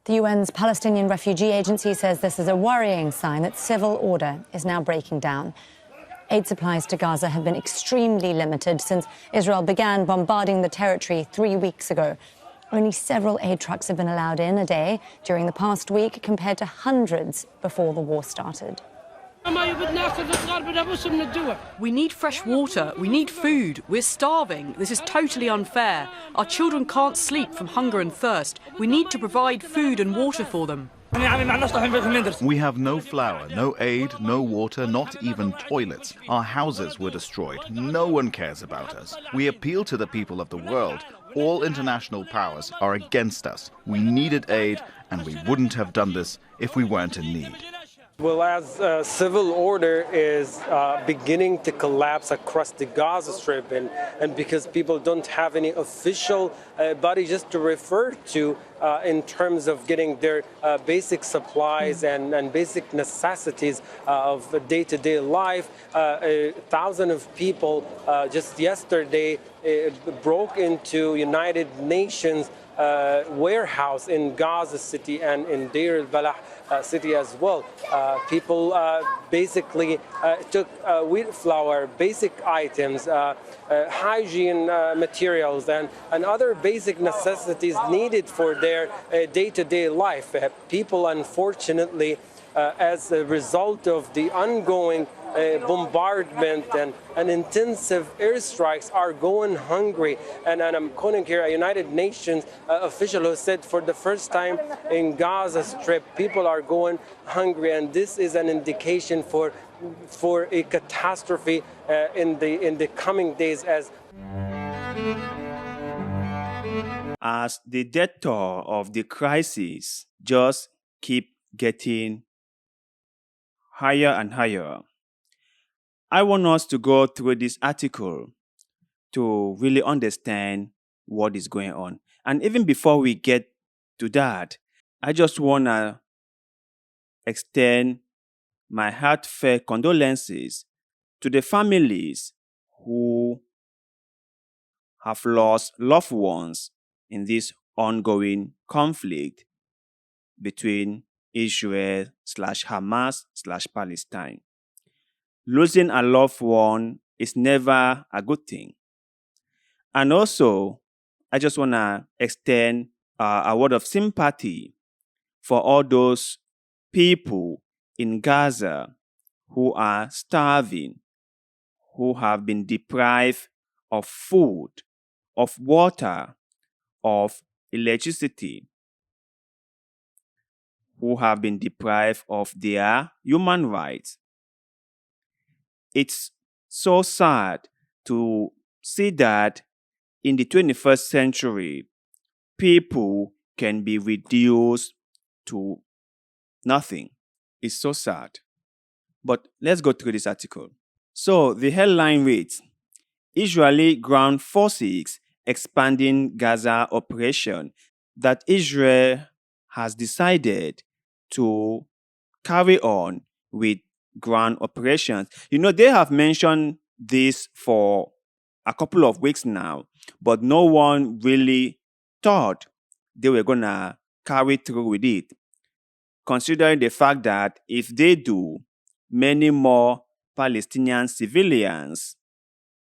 The UN's Palestinian Refugee Agency says this is a worrying sign that civil order is now breaking down. Aid supplies to Gaza have been extremely limited since Israel began bombarding the territory 3 weeks ago. Only several aid trucks have been allowed in a day during the past week, compared to hundreds before the war started. We need fresh water, we need food, we're starving. This is totally unfair. Our children can't sleep from hunger and thirst. We need to provide food and water for them. We have no flour, no aid, no water, not even toilets. Our houses were destroyed. No one cares about us. We appeal to the people of the world. All international powers are against us. We needed aid, and we wouldn't have done this if we weren't in need. Well, as civil order is beginning to collapse across the Gaza Strip, and because people don't have any official body just to refer to in terms of getting their basic supplies and basic necessities of day-to-day life, 1,000 of people just yesterday broke into United Nations warehouse in Gaza City and in Deir al-Balah city as well. People basically took wheat flour, basic items, hygiene materials, and other basic necessities needed for their day-to-day life. People, unfortunately, as a result of the ongoing bombardment and intensive airstrikes, are going hungry. And I'm quoting here a United Nations official who said for the first time in Gaza Strip, people are going hungry, and this is an indication for a catastrophe in the coming days as the death toll of the crisis just keep getting higher and higher. I want us to go through this article to really understand what is going on. And even before we get to that, I just want to extend my heartfelt condolences to the families who have lost loved ones in this ongoing conflict between Israel/Hamas/Palestine. Losing a loved one is never a good thing. And also, I just want to extend a word of sympathy for all those people in Gaza who are starving, who have been deprived of food, of water, of electricity, who have been deprived of their human rights. It's so sad to see that in the 21st century, people can be reduced to nothing. It's so sad. But let's go through this article. So the headline reads, Israeli ground forces expanding Gaza operation, that Israel has decided to carry on with ground operations. You know, they have mentioned this for a couple of weeks now, but no one really thought they were going to carry through with it, considering the fact that if they do, many more Palestinian civilians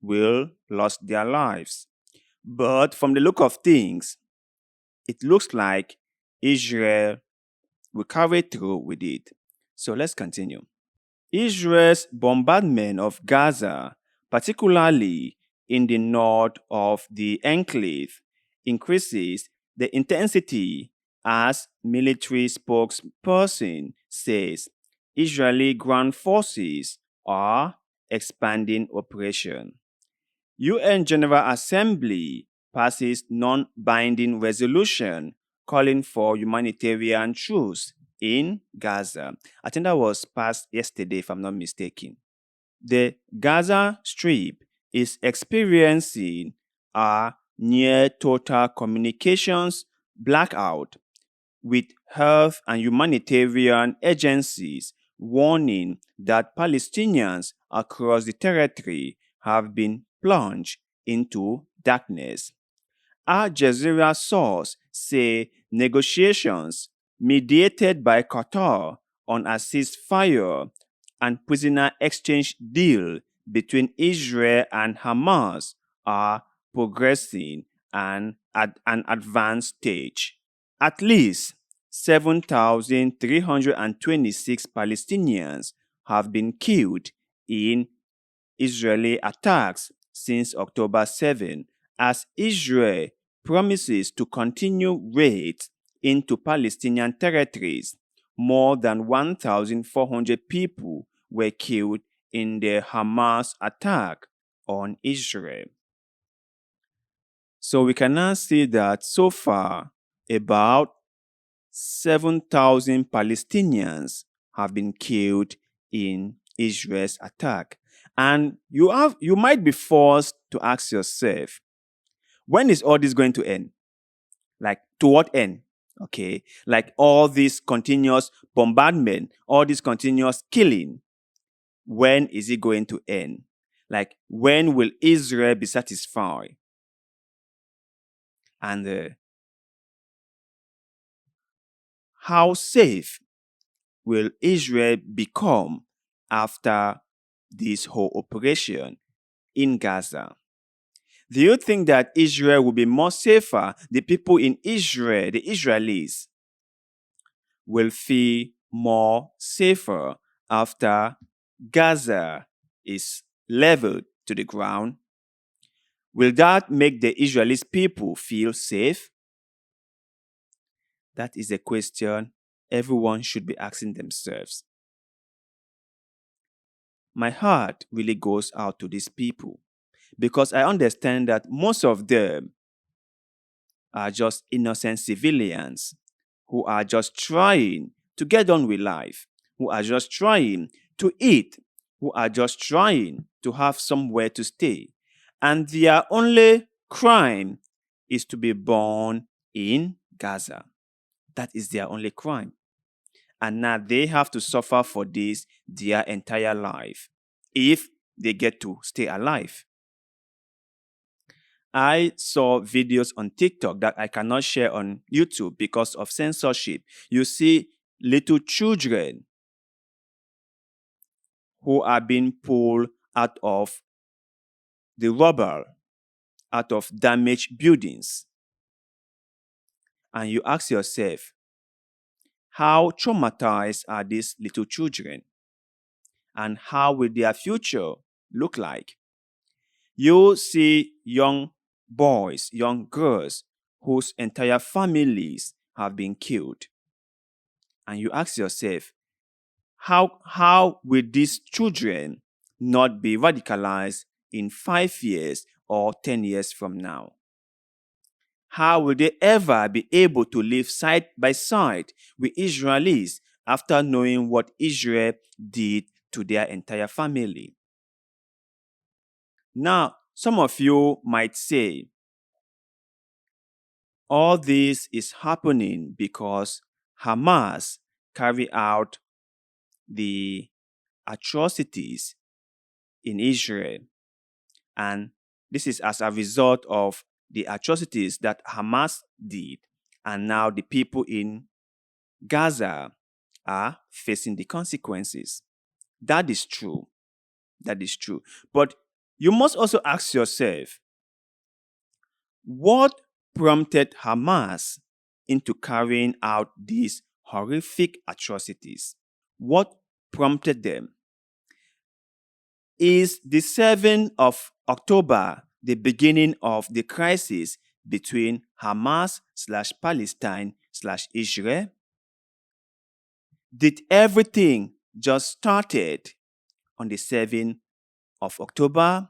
will lose their lives. But from the look of things, it looks like Israel will carry through with it. So let's continue. Israel's bombardment of Gaza, particularly in the north of the enclave, increases the intensity as military spokesperson says Israeli ground forces are expanding operation. UN General Assembly passes non-binding resolution calling for humanitarian truce in Gaza. I think that was passed yesterday, if I'm not mistaken. The Gaza Strip is experiencing a near total communications blackout, with health and humanitarian agencies warning that Palestinians across the territory have been plunged into darkness. Al Jazeera sources say negotiations mediated by Qatar on a ceasefire and prisoner exchange deal between Israel and Hamas are progressing at an advanced stage. At least 7,326 Palestinians have been killed in Israeli attacks since October 7, as Israel promises to continue raids into Palestinian territories. More than 1,400 people were killed in the Hamas attack on Israel. So we can now see that so far, about 7,000 Palestinians have been killed in Israel's attack. And you might be forced to ask yourself, when is all this going to end? Like, to what end? Okay, like all this continuous bombardment, all this continuous killing, when is it going to end? Like, when will Israel be satisfied? And how safe will Israel become after this whole operation in Gaza? Do you think that Israel will be more safer? The people in Israel, the Israelis, will feel more safer after Gaza is leveled to the ground? Will that make the Israeli people feel safe? That is a question everyone should be asking themselves. My heart really goes out to these people because I understand that most of them are just innocent civilians who are just trying to get on with life, who are just trying to eat, who are just trying to have somewhere to stay. And their only crime is to be born in Gaza. That is their only crime. And now they have to suffer for this their entire life if they get to stay alive. I saw videos on TikTok that I cannot share on YouTube because of censorship. You see little children who are being pulled out of the rubble, out of damaged buildings. And you ask yourself, how traumatized are these little children? And how will their future look like? You see young boys, young girls whose entire families have been killed. And you ask yourself, how will these children not be radicalized in 5 years or 10 years from now? How will they ever be able to live side by side with Israelis after knowing what Israel did to their entire family? Now, some of you might say, all this is happening because Hamas carry out the atrocities in Israel. And this is as a result of the atrocities that Hamas did. And now the people in Gaza are facing the consequences. That is true. That is true. But you must also ask yourself, what prompted Hamas into carrying out these horrific atrocities? What prompted them? Is the 7th of October the beginning of the crisis between Hamas/Palestine/Israel? Did everything just started on the 7th of October?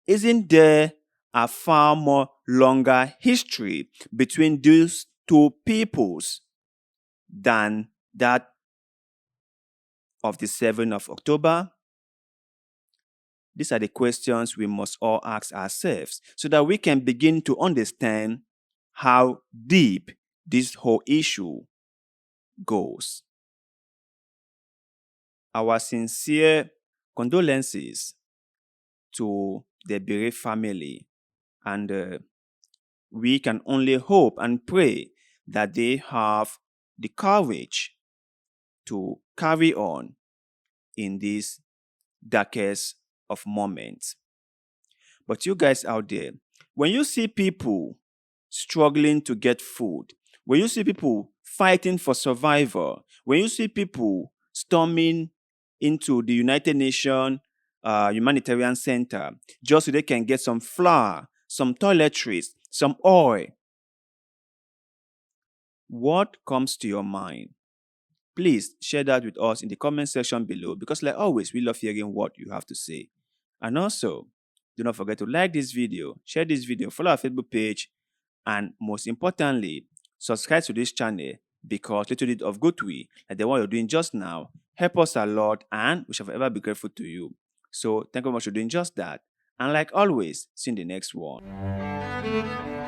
Isn't there a far more longer history between these two peoples than that of the 7th of October? These are the questions we must all ask ourselves so that we can begin to understand how deep this whole issue goes. Our sincere condolences to the bereaved family, and we can only hope and pray that they have the courage to carry on in these darkest of moments. But you guys out there, when you see people struggling to get food, when you see people fighting for survival, when you see people storming into the United Nations humanitarian center just so they can get some flour, some toiletries, some oil, what comes to your mind? Please share that with us in the comment section below, because like always, we love hearing what you have to say. And also, do not forget to like this video, share this video, follow our Facebook page, and most importantly, subscribe to this channel, because little bit of good way, like the one you're doing just now, help us a lot, and we shall forever be grateful to you. So thank you very much for doing just that. And like always, see you in the next one.